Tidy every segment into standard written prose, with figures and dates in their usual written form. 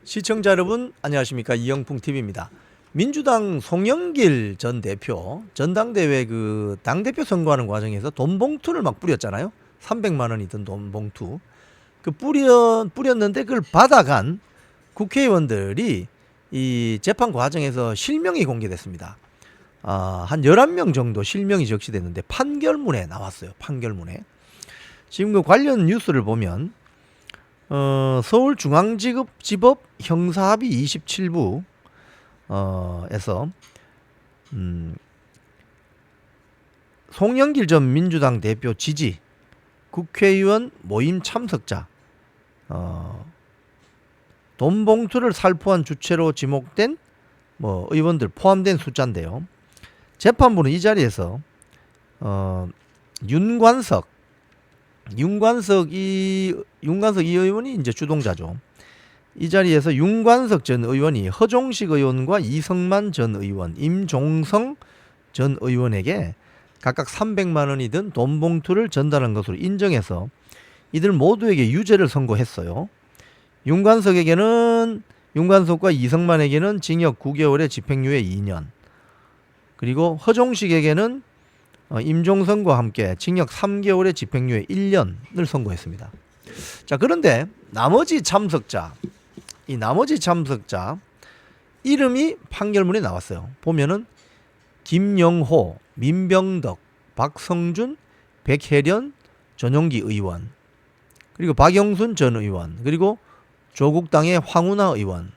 시청자 여러분 안녕하십니까, 이영풍TV입니다. 민주당 송영길 전 대표 전당대회 그 당대표 선거하는 과정에서 돈 봉투를 막 뿌렸잖아요. 300만 원이 든 돈 봉투. 그 뿌렸는데 그걸 받아간 국회의원들이 이 재판 과정에서 실명이 공개됐습니다. 한 11명 정도 실명이 적시됐는데 판결문에 나왔어요. 판결문에. 지금 그 관련 뉴스를 보면 서울중앙지법 형사합의 27부 에서 송영길 전 민주당 대표 지지, 국회의원 모임 참석자, 돈 봉투를 살포한 주체로 지목된 의원들 포함된 숫자인데요. 재판부는 이 자리에서 윤관석 이 의원이 이제 주동자죠. 이 자리에서 윤관석 전 의원이 허종식 의원과 이성만 전 의원, 임종성 전 의원에게 각각 300만 원이 든 돈 봉투를 전달한 것으로 인정해서 이들 모두에게 유죄를 선고했어요. 윤관석과 이성만에게는 징역 9개월에 집행유예 2년, 그리고 허종식에게는 임종성과 함께 징역 3개월에 집행유예 1년을 선고했습니다. 자, 그런데 나머지 참석자 이름이 판결문에 나왔어요. 보면은 김영호, 민병덕, 박성준, 백혜련, 전용기 의원, 그리고 박영순 전 의원, 그리고 조국당의 황운하 의원.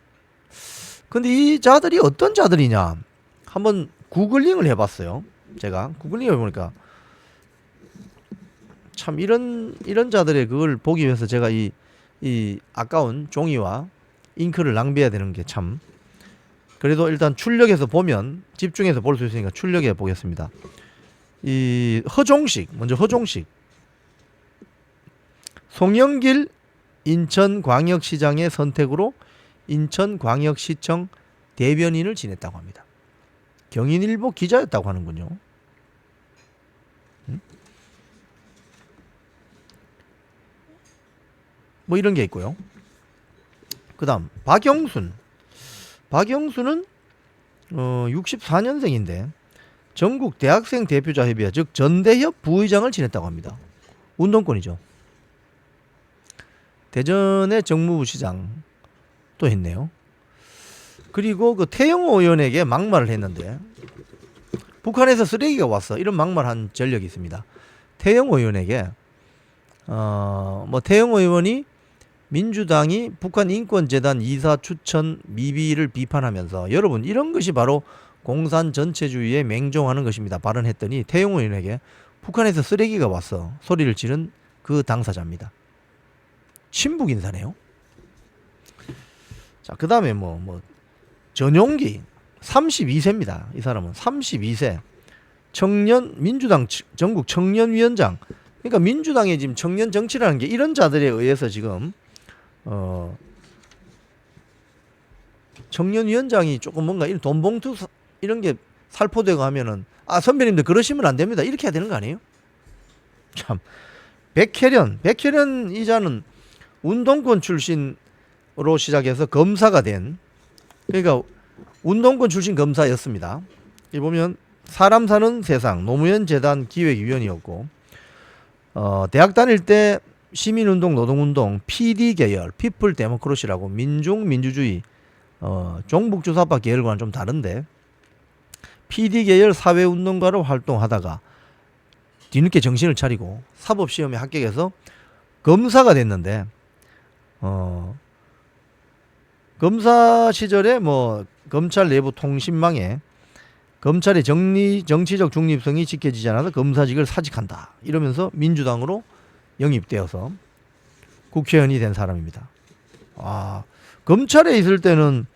근데 이 자들이 어떤 자들이냐 한번 구글링을 해봤어요. 제가 구글링을 해보니까 참 이런 자들의 그걸 보기 위해서 제가 이 아까운 종이와 잉크를 낭비해야 되는 게 참. 그래도 일단 출력해서 보면 집중해서 볼 수 있으니까 출력해 보겠습니다. 이 먼저 허종식, 송영길 인천광역시장의 선택으로 인천광역시청 대변인을 지냈다고 합니다. 경인일보 기자였다고 하는군요. 뭐 이런 게 있고요. 그 다음 박영순은 64년생인데 전국 대학생 대표자 협의회 즉 전대협 부의장을 지냈다고 합니다. 운동권이죠. 대전의 정무부 시장 또 했네요. 그리고 그 태영호 의원에게 막말을 했는데 북한에서 쓰레기가 왔어 이런 막말한 전력이 있습니다. 태영호 의원에게 태영호 의원이 민주당이 북한 인권재단 이사 추천 미비를 비판하면서 여러분 이런 것이 바로 공산 전체주의에 맹종하는 것입니다 발언했더니 태영호 의원에게 북한에서 쓰레기가 왔어 소리를 지른 그 당사자입니다. 친북 인사네요. 자, 그 다음에 전용기 32세입니다. 이 사람은 32세 민주당 전국 청년위원장. 그러니까 민주당의 지금 청년 정치라는 게 이런 자들에 의해서 지금 청년위원장이 조금 뭔가 이런 돈 봉투 이런 게 살포되고 하면은 선배님들 그러시면 안 됩니다 이렇게 해야 되는 거 아니에요? 참. 백혜련 이자는 운동권 출신으로 시작해서 검사가 된, 그러니까 운동권 출신 검사였습니다. 이 보면 사람 사는 세상 노무현 재단 기획위원이었고 대학 다닐 때 시민운동 노동운동 PD 계열 피플 데모크로시라고 민주주의 종북주사파 계열과는 좀 다른데 PD 계열 사회운동가로 활동하다가 뒤늦게 정신을 차리고 사법시험에 합격해서 검사가 됐는데 검사 시절에 검찰 내부 통신망에 검찰의 정치적 중립성이 지켜지지 않아서 검사직을 사직한다 이러면서 민주당으로 영입되어서 국회의원이 된 사람입니다. 검찰에 있을 때는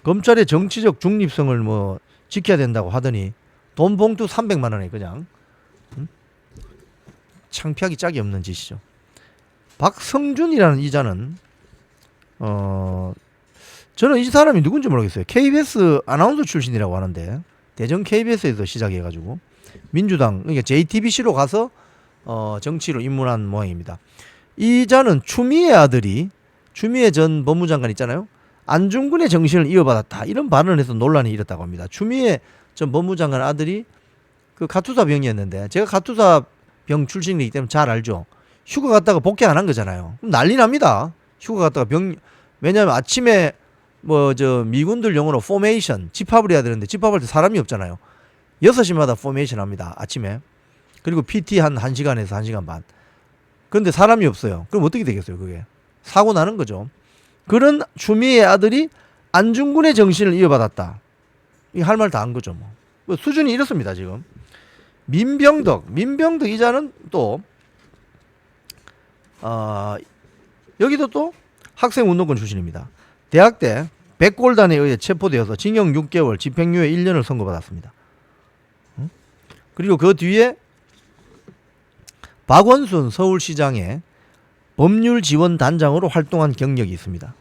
검찰의 정치적 중립성을 지켜야 된다고 하더니 돈 봉투 300만 원에 그냥 창피하기 짝이 없는 짓이죠. 박성준이라는 이자는 저는 이 사람이 누군지 모르겠어요. KBS 아나운서 출신이라고 하는데 대전 KBS에서 시작해가지고 민주당 그러니까 JTBC로 가서 정치로 입문한 모양입니다. 이자는 추미애 아들이 추미애 전 법무장관 있잖아요. 안중근의 정신을 이어받았다. 이런 발언을 해서 논란이 일었다고 합니다. 추미애 전 법무장관 아들이 그 가투사 병이었는데, 제가 가투사 병 출신이기 때문에 잘 알죠. 휴가 갔다가 복귀 안 한 거잖아요. 그럼 난리 납니다. 휴가 갔다가 왜냐하면 아침에 미군들 용어로 포메이션, 집합을 해야 되는데 집합할 때 사람이 없잖아요. 6시마다 포메이션 합니다. 아침에. 그리고 PT 한 1시간에서 1시간 반. 그런데 사람이 없어요. 그럼 어떻게 되겠어요, 그게? 사고 나는 거죠. 그런 추미애 아들이 안중근의 정신을 이어받았다. 이 할 말 다 한 거죠, 뭐. 수준이 이렇습니다, 지금. 민병덕 이자는 또, 여기도 또 학생운동권 출신입니다. 대학 때 백골단에 의해 체포되어서 징역 6개월, 집행유예 1년을 선고받았습니다. 그리고 그 뒤에 박원순 서울시장의 법률지원단장으로 활동한 경력이 있습니다.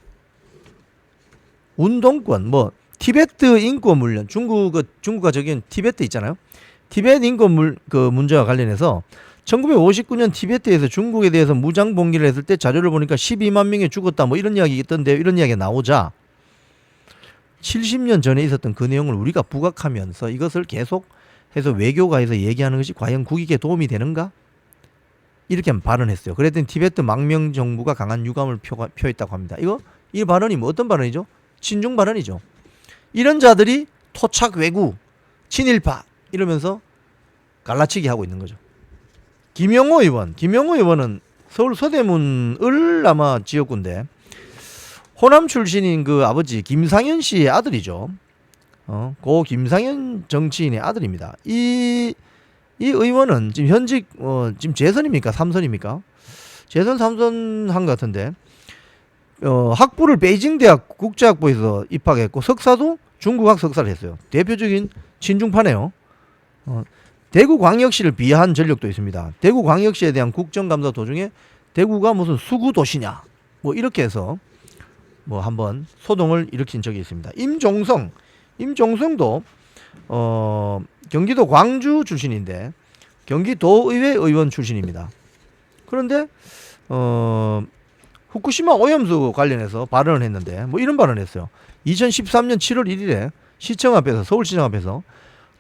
운동권, 티베트 인권 문련, 중국과 저기는 티베트 있잖아요. 티베트 인권 문제와 관련해서 1959년 티베트에서 중국에 대해서 무장 봉기를 했을 때 자료를 보니까 12만 명이 죽었다, 이런 이야기 있던데, 이런 이야기가 나오자 70년 전에 있었던 그 내용을 우리가 부각하면서 이것을 계속해서 외교가에서 얘기하는 것이 과연 국익에 도움이 되는가? 이렇게 발언했어요. 그랬더니 티베트 망명 정부가 강한 유감을 표했다고 합니다. 이 발언이 어떤 발언이죠? 친중 발언이죠. 이런 자들이 토착 왜구, 친일파 이러면서 갈라치기 하고 있는 거죠. 김영호 의원은 서울 서대문을 아마 지역구인데 호남 출신인 그 아버지 김상현 씨의 아들이죠. 고 김상현 정치인의 아들입니다. 이 의원은 지금 현직 지금 재선입니까? 3선입니까? 재선 3선 한 것 같은데 학부를 베이징 대학 국제학부에서 입학했고 석사도 중국학 석사를 했어요. 대표적인 친중파네요. 대구광역시를 비하한 전력도 있습니다. 대구광역시에 대한 국정감사 도중에 대구가 무슨 수구 도시냐 이렇게 해서 한번 소동을 일으킨 적이 있습니다. 임종성도 경기도 광주 출신인데 경기도의회 의원 출신입니다. 그런데 후쿠시마 오염수 관련해서 발언을 했는데 이런 발언을 했어요. 2013년 7월 1일에 서울시청 앞에서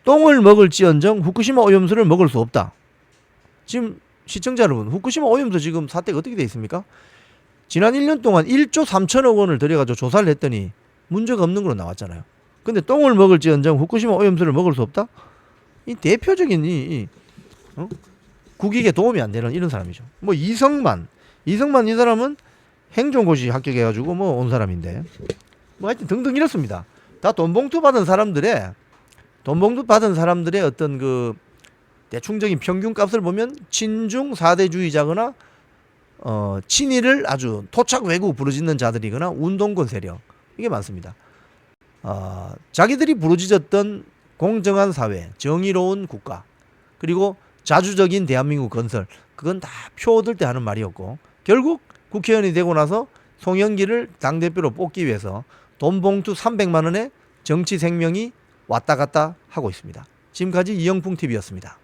똥을 먹을지언정 후쿠시마 오염수를 먹을 수 없다. 지금 시청자 여러분, 후쿠시마 오염수 지금 사태가 어떻게 돼 있습니까? 지난 1년 동안 1조 3천억 원을 들여가지고 조사를 했더니 문제가 없는 걸로 나왔잖아요. 근데 똥을 먹을지언정 후쿠시마 오염수를 먹을 수 없다? 이 대표적인 국익에 도움이 안 되는 이런 사람이죠. 이성만 이 사람은 행정고시 합격해가지고 온 사람인데 하여튼 등등 이렇습니다. 다 돈 봉투 받은 사람들의 어떤 그 대충적인 평균값을 보면 친중 사대주의자거나 친일을 아주 토착 왜구 부르짖는 자들이거나 운동권 세력, 이게 많습니다. 자기들이 부르짖었던 공정한 사회, 정의로운 국가, 그리고 자주적인 대한민국 건설, 그건 다 표 얻을 때 하는 말이었고 결국 국회의원이 되고 나서 송영길을 당대표로 뽑기 위해서 돈 봉투 300만 원에 정치 생명이 왔다 갔다 하고 있습니다. 지금까지 이영풍TV였습니다.